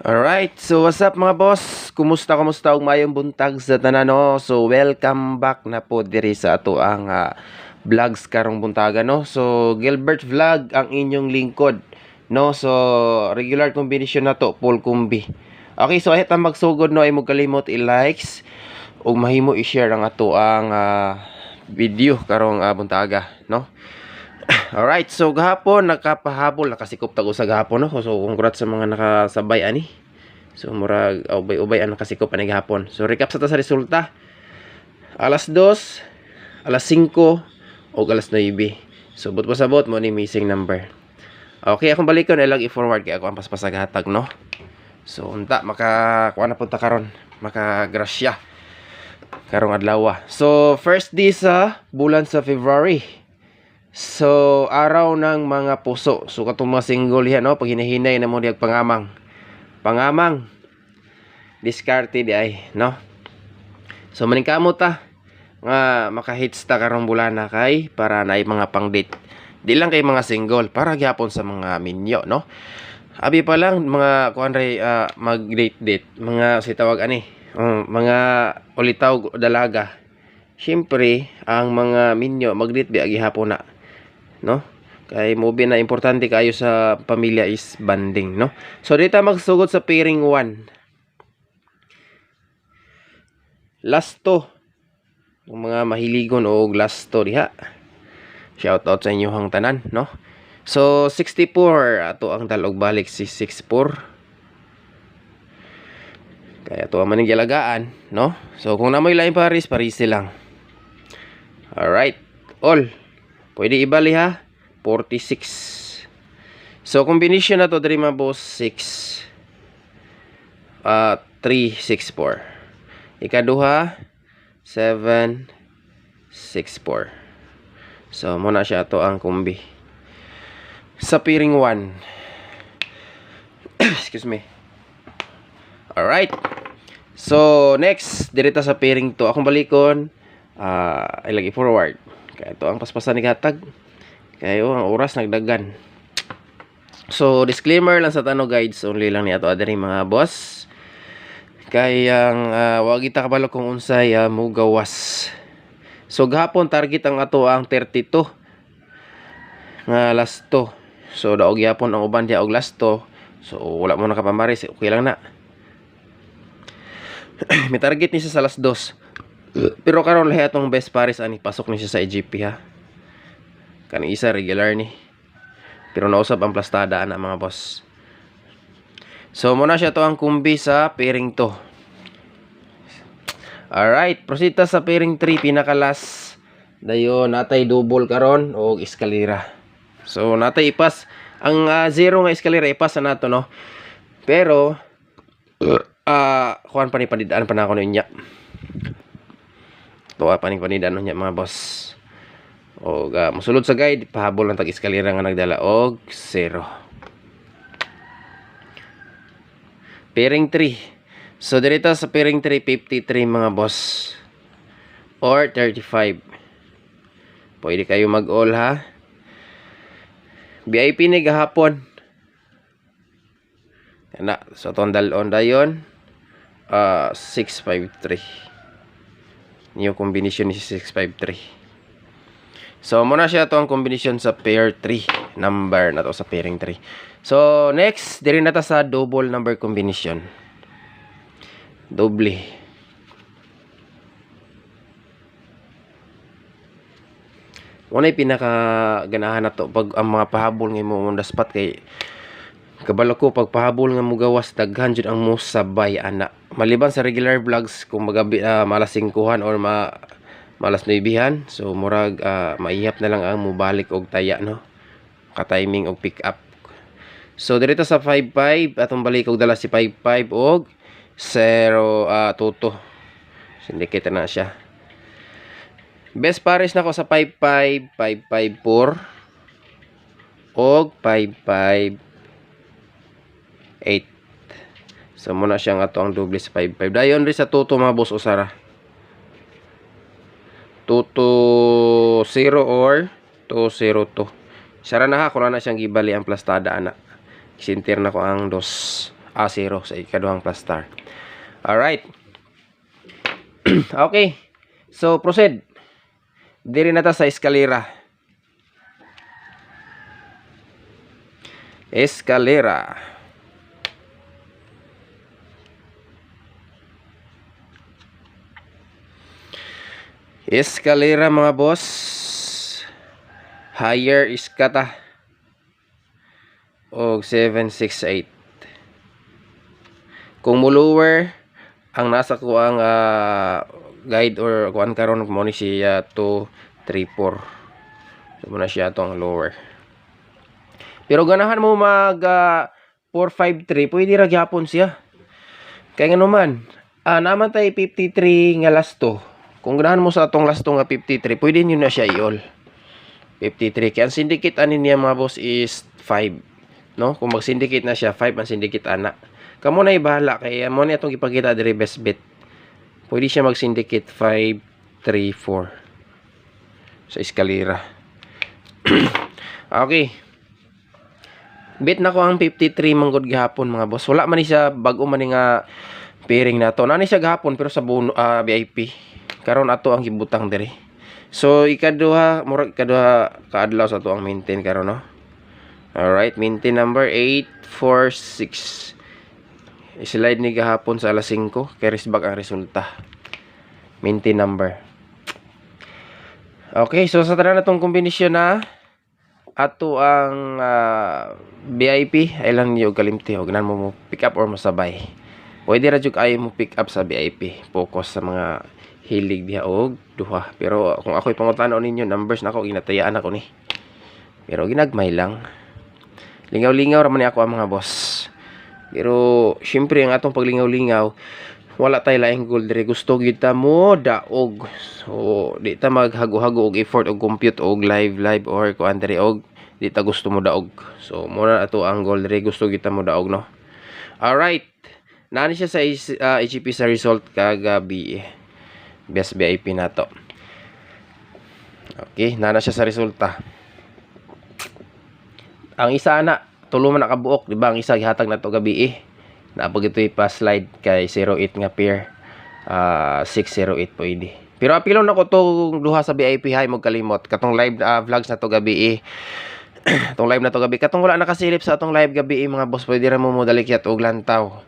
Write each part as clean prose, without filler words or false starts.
Alright, so what's up mga boss? Kumusta og mayong buntag sa tanan no? So welcome back na po diri sa ato ang vlogs karong buntaga no. So Gilbert Vlog ang inyong lingkod no. So regular combination na to, full kumbi. Okay, so ahit ang magsugod no ay mo kalimot i-likes ug mahimo i-share ang ato ang video karong buntaga no. Alright, so gahapon nakapahabol, nakasikop tago sa gahapon no. So congrats sa mga nakasabay ani. So murag ubay-ubay ang nakasikop ani gahapon. So recap sa ta sa resulta. Alas 2, alas 5 ug alas 9. So but pasabot mo ni missing number. Okay, akong balikon ilag i-forward kay ako ang paspasaghatag no. So unta makakuha na punta karon, makagrasya karong adlaw. So first day sa bulan sa February. So, araw ng mga puso. So, katong mga single yan, no? Pag hinahinay na mo diag pangamang. Pangamang. Diskarte di ay, no? So, maningkamot ta. Nga, makahits ta karong bulana kay para naay mga pang-date. Di lang kay mga single. Para gyapon sa mga minyo, no? Abi pa lang, mga kuanray mag-date-date. Mga sitawag ani. Mga ulitaw dalaga. Siyempre, ang mga minyo mag-date biagi hapon na. No? Kay movie na importante kayo sa pamilya is banding, no? So dito magsugod sa pairing 1. Last to. Yung mga mahiligon o last to diha. Shout out sa inyong tanan, no? So 64 ato ang dalog balik si 64. Kaya to man ning galagaan, no? So kung namoy lain paris lang. Alright, all. Pwede ibali ha. 46. So combination na to diri mga boss 6 3 6 4. Ikaduha 7 6 4. So muna siya to ang kumbi. Sa pairing 1. Excuse me. Alright. So next dirita sa pairing 2. Akong balikon ilagi forward. Kaya ito ang paspasan ni gatag. Kaya ang oras nagdagan. So disclaimer lang sa tanong, guides only lang ni ato adiri mga boss. Kaya wag kita kabalo kung unsay mo gawas. So gahapon target ang ato ang 32 nga last to. So daog gyapon ang uban dia og last to. So wala mo nakapamaris, okay lang na. May target ni sa last 2. Pero karon lahi atong best pares ani pasok ni siya sa EGP ha. Kan isa regular ni. Pero nausab ang plastada ana mga boss. So muna siya to ang kumbi sa pairing 2. Alright, proceed ta sa pairing 3 pinaka last. Dayon natay double karon og eskalera. So natay ipas ang 0 nga eskalera ipas na nato no. Pero kuan pa ni panidaan pa na ako niya. Tuwa pa ning panidan niya mga boss. O musulod sa guide, pahabol lang tag eskalera nga nagdala og 0. Pairing 3. So dito sa pairing 3 53 mga boss. Or 35. Pwede kayo mag-all ha. VIP ni gahapon. Ana, so tondal on dayon 653. New combination ni 653. So muna siya to ang combination sa pair 3 number na to sa pairing 3. So next diri na ta sa double number combination. Doble. Unay pinaka ganahan na to pag ang mga pahabol nga mo on the spot kay kabalo ko pag pahabol nga mo gawas daghan jud ang mo sabay ana. Maliban sa regular vlogs kung magabi malas 5han or malas 9han, so murag maihap na lang ang mobalik og taya no. Ka timing og pick up. So dito sa 55 atong balik og dala si 55 og 0 toto. Syndicate na siya. Best pares na ko sa 55 554 og 55 8. So muna siya nga to ang doble sa 55. Dayon ri sa toto mga boss usara. Toto 0 or 202. Sara na ha kung na siyang gibali ang plastada ana. Sintir na ko ang 2. 0 sa ikaduhang plus star. Alright. Okay. So, proceed. Diri na ta sa eskalera. Eskalera. Eskalera mga boss. Higher is kata. Og 768. Kung mo lower, ang nasa ko ang guide or kuan karon mo ni siya 234. So muna siya tong lower. Pero ganahan mo mag 453, pwede ra gyapon siya. Kaya nga naman, naman tayo 53 nga lasto. Kung ganahan mo sa atong lasto nga 53, pwede nyo na siya i-all. 53. Kaya ang syndicate anin niya mga boss is 5. No? Kung mag-syndicate na siya, 5 ang syndicate ana. Kamo na ibahala. Kaya mo na itong ipakita diri best bet. Pwede siya mag-syndicate 5, 3, 4. Sa eskalera. Okay. Bet na ko ang 53 manggod gihapon mga boss. Wala man ni siya bago man ni nga pairing na to. Nani siya gihapon pero sa VIP. Karon ato ang gibutang diri. So ikaduha kaadlaw sa ato ang maintain karon no. Alright, maintain number 846. I-slide ni gahapon sa alas 5. Carries back ang resulta. Maintain number. Okay, so sa tanan natong kombinasyon na ato ang VIP ay lang niyo kalimti o ganan mo pick up or masabay. Pwede ra jud ay mo pick up sa VIP. Focus sa mga hilig diha og duha. Pero kung ako'y pangutanaw ninyo, numbers na ako ginatayaan ako ni. Pero ginagmay lang. Lingaw-lingaw ra man ni ako ang mga boss. Pero syempre ang atong paglingaw-lingaw, wala tay laing goal dire. Gusto kita mo daog. So di ta maghago-hago og effort og compute og live or kuan dire og di ta gusto mo daog. So muna ato ang goal dire, gusto kita mo daog no. All right. Nani siya sa HEP sa result kagabi. Best VIP na to. Okay, nana siya sa resulta. Ang isa na tulo man nakabuok, di ba? Ang isa gihatag na to gabi Napag ito'y pa-slide kay 08 nga pair. 608 pwede. Pero apilon na ko tong duha sa VIP hay mo kalimot. Katong live vlogs na to gabi Itong live na to gabi. Katong wala nakasilip sa atong live gabi mga boss. Pwede ra mo dalikyat og lantaw.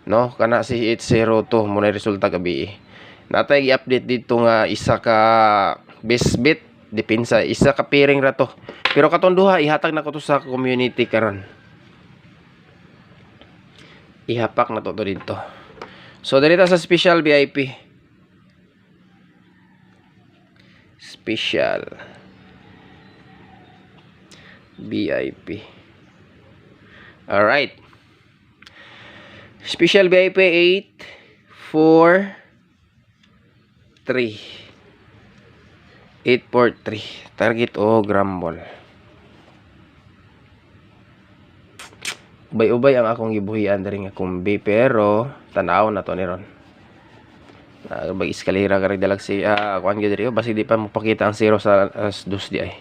No? Kana si 802 mo na resulta gabi Natay i-update dito nga isa ka best bet. Depensa. Isa ka pairing ra to. Pero katong duha, ihatag na ko to sa community karon. Ihapak na to dito. So, dito sa special VIP. Special VIP. Alright. Special VIP 8, 4, 3. 843. Target o grambol. Ubay-ubay ang akong gibuhian diri nga kumbi pero tanaw na to ni ron. Bag eskalera ka rin dalag si kuan gyud diri basi di pa mapakita ang 0 sa dos di ay.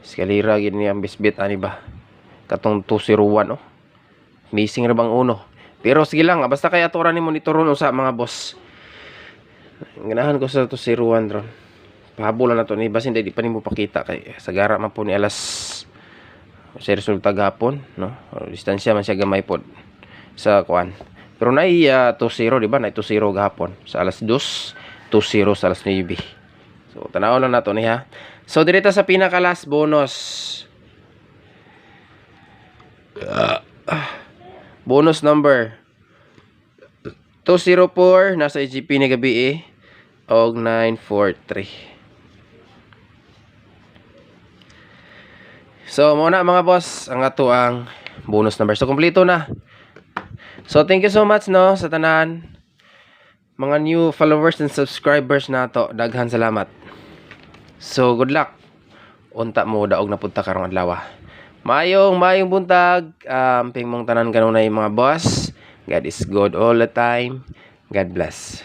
Eskalera gid ni ang bisbit ani ba. Katong 201 oh. Missing ra bang uno. Pero sige lang basta kay ato ra ni monitoron usa mga boss. Ganahan ko sa 201 ron. Pahabol na to ni basin di pa nimo pakita kay sagara man po ni alas sa resulta gapon no. Distansya man siya gamay pod sa kuan. Pero nay 2-0 di ba? Nay 2-0 gahapon sa alas 2, 2-0 sa alas 9. So tanaw lang nato ni ha. So direta sa pinaka last bonus. Bonus number 204 nasa EGP ni gabi og 943. So muna mga boss ang ato ang bonus number. So kompleto na. So thank you so much no sa tanan mga new followers and subscribers nato. Daghan salamat. So good luck. Unta mo daog na punta karong adlaw. Mayong buntag. Ping mong tanan kanunay mga boss. God is good all the time. God bless.